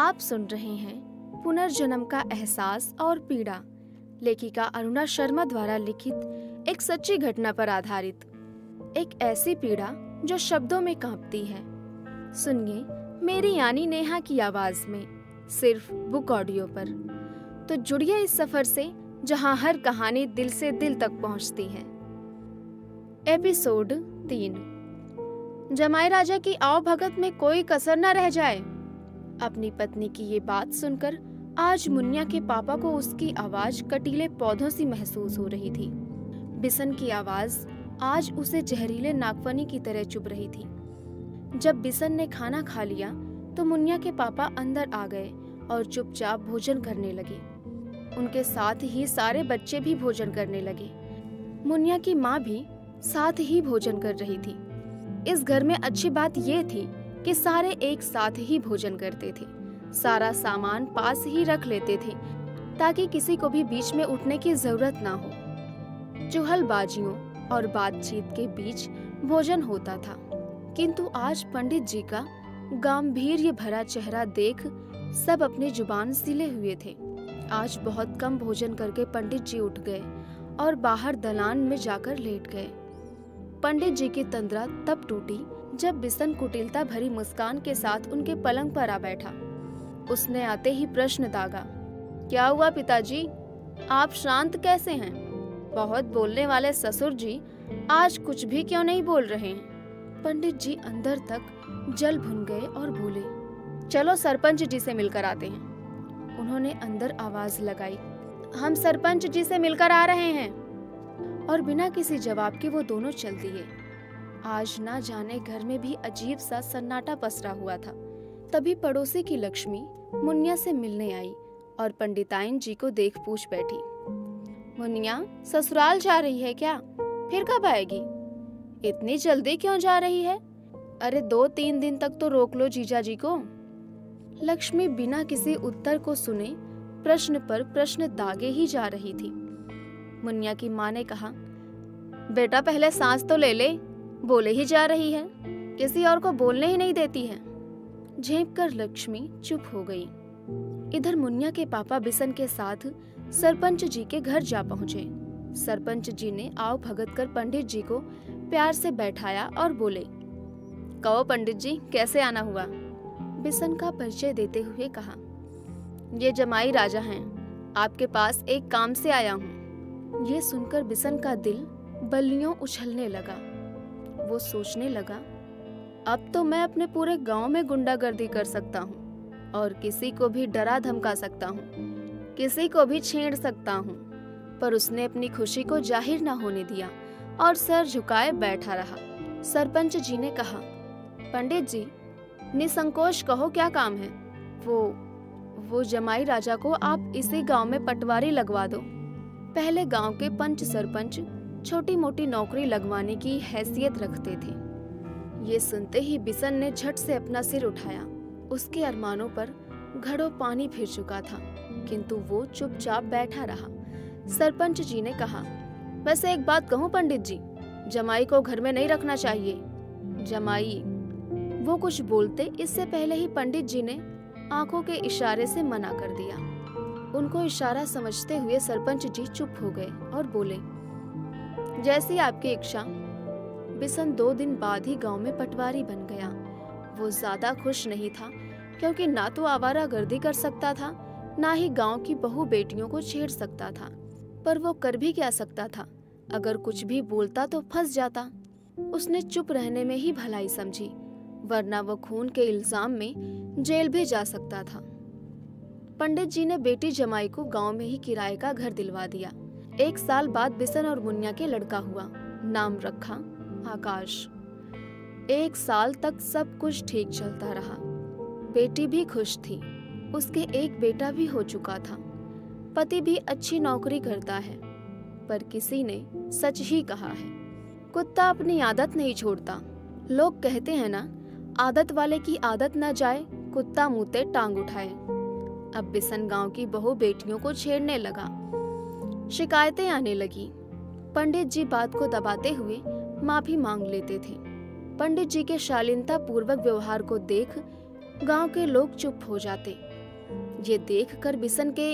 आप सुन रहे हैं पुनर्जन्म का एहसास और पीड़ा, लेखिका अरुणा शर्मा द्वारा लिखित एक सच्ची घटना पर आधारित एक ऐसी पीड़ा जो शब्दों में कांपती है। सुनिए मेरी यानी नेहा की आवाज में, सिर्फ बुक ऑडियो पर। तो जुड़िए इस सफर से जहां हर कहानी दिल से दिल तक पहुंचती है। एपिसोड 3। जमाई राजा की आओ भगत में कोई कसर न रह जाए। अपनी पत्नी की ये बात सुनकर आज मुन्निया के पापा को उसकी आवाज कटीले पौधों सी महसूस हो रही थी। बिसन की आवाज आज उसे जहरीले नागफनी की तरह चुभ रही थी। जब बिसन ने खाना खा लिया तो मुन्निया के पापा अंदर आ गए और चुपचाप भोजन करने लगे। उनके साथ ही सारे बच्चे भी भोजन करने लगे। मुन्निया की माँ भी साथ ही भोजन कर रही थी। इस घर में अच्छी बात ये थी कि सारे एक साथ ही भोजन करते थे। सारा सामान पास ही रख लेते थे ताकि किसी को भी बीच में उठने की जरूरत ना हो। चुहलबाजियों और बातचीत के बीच भोजन होता था, किंतु आज पंडित जी का गंभीर भरा चेहरा देख सब अपनी जुबान सिले हुए थे। आज बहुत कम भोजन करके पंडित जी उठ गए और बाहर दलान में जाकर लेट गए। पंडित जी की तंद्रा तब टूटी जब बिसन कुटिलता भरी मुस्कान के साथ उनके पलंग पर आ बैठा। उसने आते ही प्रश्न दागा, क्या हुआ पिताजी, आप शांत कैसे हैं? बहुत बोलने वाले ससुर जी आज कुछ भी क्यों नहीं बोल रहे हैं? पंडित जी अंदर तक जल भुन गए और बोले, चलो सरपंच जी से मिलकर आते हैं। उन्होंने अंदर आवाज लगाई, हम सरपंच जी से मिलकर आ रहे हैं। और बिना किसी जवाब के वो दोनों चल दिए। आज ना जाने घर में भी अजीब सा सन्नाटा पसरा हुआ था। तभी पड़ोसी की लक्ष्मी मुन्निया से मिलने आई और पंडिताइन जी को देख पूछ बैठी, मुन्निया ससुराल जा रही है क्या? फिर कब आएगी? इतनी जल्दी क्यों जा रही है? अरे 2-3 दिन तक तो रोक लो जीजा जी को। लक्ष्मी बिना किसी उत्तर को सुने प्रश्न पर प्रश्न दागे ही जा रही थी। मुन्निया की माँ ने कहा, बेटा पहले सांस तो ले ले, बोले ही जा रही है, किसी और को बोलने ही नहीं देती है। झेप कर लक्ष्मी चुप हो गई। इधर मुन्निया के पापा बिसन के साथ सरपंच जी के घर जा पहुंचे। सरपंच जी ने आओ भगत कर पंडित जी को प्यार से बैठाया और बोले, कहो पंडित जी कैसे आना हुआ? बिसन का परिचय देते हुए कहा, ये जमाई राजा हैं, आपके पास एक काम से आया हूँ। ये सुनकर बिसन का दिल बल्लियों उछलने लगा। वो सोचने लगा, अब तो मैं अपने पूरे गांव में गुंडागर्दी कर सकता हूँ और किसी को भी डरा धमका सकता हूँ, किसी को भी छेड़ सकता हूँ। पर उसने अपनी खुशी को जाहिर न होने दिया और सर झुकाए बैठा रहा। सरपंच जी ने कहा, पंडित जी निसंकोच कहो क्या काम है? वो जमाई राजा को आप इसी गांव में पटवारी लगवा दो। पहले गांव के पंच सरपंच छोटी मोटी नौकरी लगवाने की हैसियत रखते थे। ये सुनते ही बिसन ने झट से अपना सिर उठाया। उसके अरमानों पर घड़ों पानी फिर चुका था, किंतु वो चुपचाप बैठा रहा। सरपंच जी ने कहा, वैसे एक बात कहूँ पंडित जी, जमाई को घर में नहीं रखना चाहिए। जमाई। वो कुछ बोलते इससे पहले ही पंडित जी ने आंखों के इशारे से मना कर दिया। उनको इशारा समझते हुए सरपंच जी चुप हो गए और बोले, जैसी आपकी इच्छा। बिसन 2 दिन बाद ही गांव में पटवारी बन गया। वो ज्यादा खुश नहीं था, क्योंकि ना तो आवारागर्दी कर सकता था, ना ही गांव की बहू बेटियों को छेड़ सकता था। पर वो कर भी क्या सकता था? अगर कुछ भी बोलता तो फंस जाता। उसने चुप रहने में ही भलाई समझी, वरना वो खून के इल्जाम में जेल भी जा सकता था। पंडित जी ने बेटी जमाई को गांव में ही किराए का घर दिलवा दिया। 1 साल बाद बिसन और मुन्निया के लड़का हुआ। नाम रखा आकाश। 1 साल तक सब कुछ ठीक चलता रहा। बेटी भी खुश थी। उसके एक बेटा भी हो चुका था। पति भी अच्छी नौकरी करता है। पर किसी ने सच ही कहा है, कुत्ता अपनी आदत नहीं छोड़ता। लोग कहते हैं ना, आदत वाले की आदत न जाए, कुत्ता मुँहते टांग उठाए। अब बिसन गांव की बहू बेटियों को छेड़ने लगा। शिकायतें आने लगी। पंडित जी बात को दबाते हुए माफी मांग लेते थे। पंडित जी के शालीनता पूर्वक व्यवहार को देख गांव के लोग चुप हो जाते ये देखकर बिशन के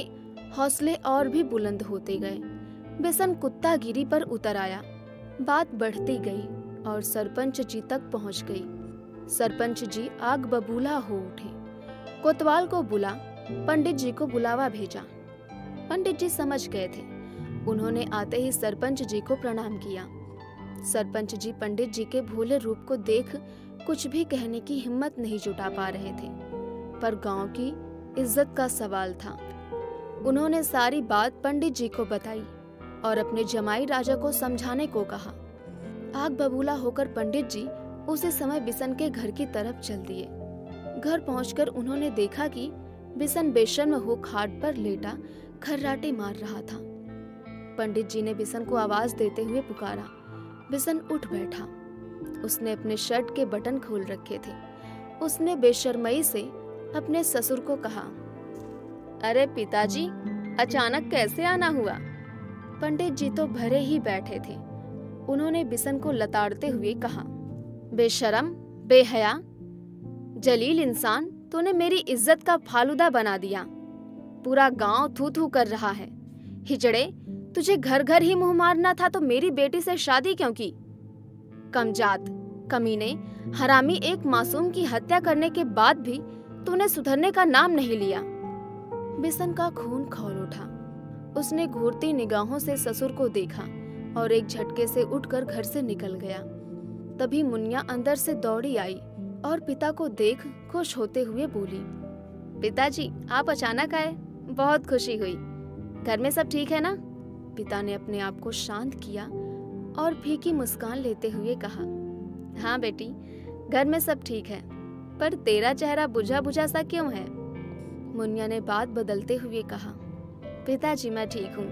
हौसले और भी बुलंद होते गए। बिशन कुत्तागिरी पर उतर आया। बात बढ़ती गई और सरपंच जी तक पहुंच गई। सरपंच जी आग बबूला हो उठे। कोतवाल को बुला पंडित जी को बुलावा भेजा। पंडित जी समझ गए थे। उन्होंने आते ही सरपंच जी को प्रणाम किया। सरपंच जी पंडित जी के भोले रूप को देख कुछ भी कहने की हिम्मत नहीं जुटा पा रहे थे, पर गांव की इज्जत का सवाल था। उन्होंने सारी बात पंडित जी को बताई और अपने जमाई राजा को समझाने को कहा। आग बबूला होकर पंडित जी उसी समय बिशन के घर की तरफ चल दिए। घर पहुंचकर उन्होंने देखा कि बिशन बेशर्म हो खाट पर लेटा खर्राटे मार रहा था। पंडित जी ने बिशन को आवाज देते हुए पुकारा। बिशन उठ बैठा। उसने अपने शर्ट के बटन खोल रखे थे। उसने बेशर्मई से अपने ससुर को कहा, अरे पिताजी, अचानक कैसे आना हुआ? पंडित जी तो भरे ही बैठे थे। उन्होंने बिशन को लताड़ते हुए कहा, बेशरम, बेहया, जलील इंसान, तूने मेरी इज्जत का फालूदा बना दिया। पूरा गांव थू थू कर रहा है। हिजड़े, तुझे घर घर ही मुंह मारना था तो मेरी बेटी से शादी क्यों की? कमजात, कमीने, हरामी, एक मासूम की हत्या करने के बाद भी तूने सुधरने का नाम नहीं लिया। बिशन का खून खौल उठा। उसने घूरती निगाहों से ससुर को देखा और एक झटके से उठकर घर से निकल गया। तभी मुन्या अंदर से दौड़ी आई और पिता को देख खुश होते हुए बोली, पिताजी, आप अचानक आए, बहुत खुशी हुई। घर में सब ठीक है ना? पिता ने अपने आप को शांत किया और फीकी मुस्कान लेते हुए कहा, हाँ बेटी, घर में सब ठीक है, पर तेरा चेहरा बुझा बुझा सा क्यों है? मुन्या ने बात बदलते हुए कहा, पिताजी मैं ठीक हूँ।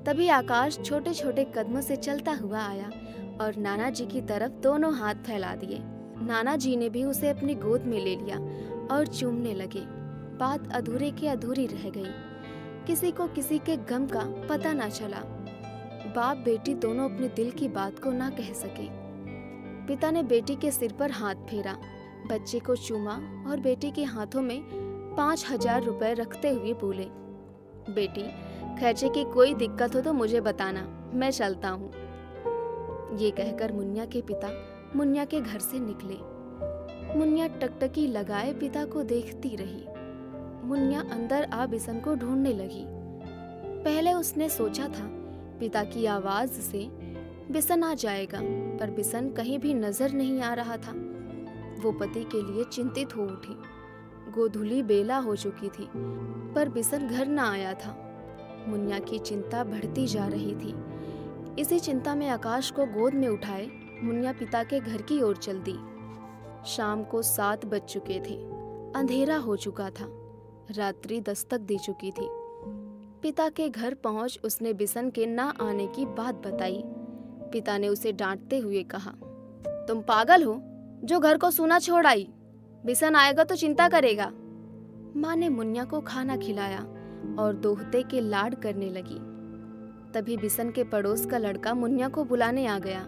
तभी आकाश छोटे छोटे कदमों से चलता हुआ आया और नाना जी की तरफ दोनों हाथ फैला दिए। नाना जी ने भी उसे अपनी गोद में ले लिया और चूमने लगे। बात अधूरे की अधूरी रह गई। किसी को किसी के गम का पता ना चला। बाप बेटी दोनों अपने दिल की बात को ना कह सके। पिता ने बेटी के सिर पर हाथ फेरा, बच्चे को चूमा और बेटी के हाथों में 5,000 रुपए रखते हुए बोले, बेटी, खर्चे की कोई दिक्कत हो तो मुझे बताना, मैं चलता हूँ। ये कहकर मुन्या के पिता मुन्या के घर से निकले। मुन्या टकटकी लगाए पिता को देखती रही। मुन्या अंदर आ बिशन को ढूंढने लगी। पहले उसने सोचा था पिता की आवाज से बिशन आ जाएगा, पर बिशन कहीं भी नजर नहीं आ रहा था। वो पति के लिए चिंतित हो उठी। गोधूली बेला हो चुकी थी, पर बिशन घर न आया था। मुन्या की चिंता बढ़ती जा रही थी। इसी चिंता में आकाश को गोद में उठाए मुन्या पिता के घर की ओर चल दी। शाम को 7 बज चुके थे। अंधेरा हो चुका था। रात्रि दस्तक दे चुकी थी। पिता के घर पहुंच उसने बिशन के ना आने की बात बताई। पिता ने उसे डांटते हुए कहा, तुम पागल हो जो घर को सूना छोड़ आई? बिशन आएगा तो चिंता करेगा। माँ ने मुन्या को खाना खिलाया और दोहते के लाड करने लगी। तभी बिशन के पड़ोस का लड़का मुन्या को बुलाने आ गया।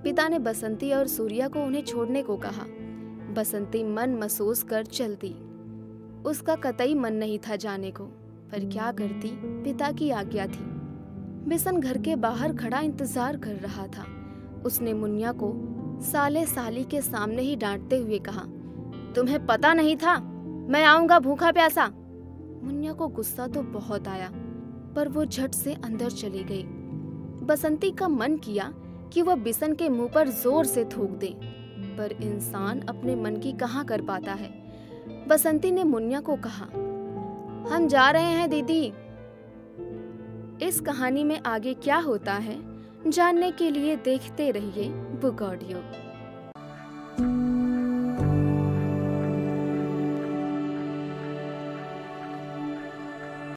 पिता ने बसंती और सूर्या को उन्हें छोड़ने को कहा। बसंती मन महसूस कर चल दी। उसका कतई मन नहीं था जाने को, पर क्या करती, पिता की आज्ञा थी। बिशन घर के बाहर खड़ा इंतजार कर रहा था। उसने मुन्या को साले साली के सामने ही डांटते हुए कहा, तुम्हें पता नहीं था मैं आऊंगा भूखा प्यासा? मुन्या को गुस्सा तो बहुत आया, पर वो झट से अंदर चली गई। बसंती का मन किया कि वह बिशन के मुंह पर जोर से थूक दे, पर इंसान अपने मन की कहाँ कर पाता है। बसंती ने मुन्या को कहा, हम जा रहे हैं दीदी। इस कहानी में आगे क्या होता है जानने के लिए देखते रहिए बुक ऑडियो।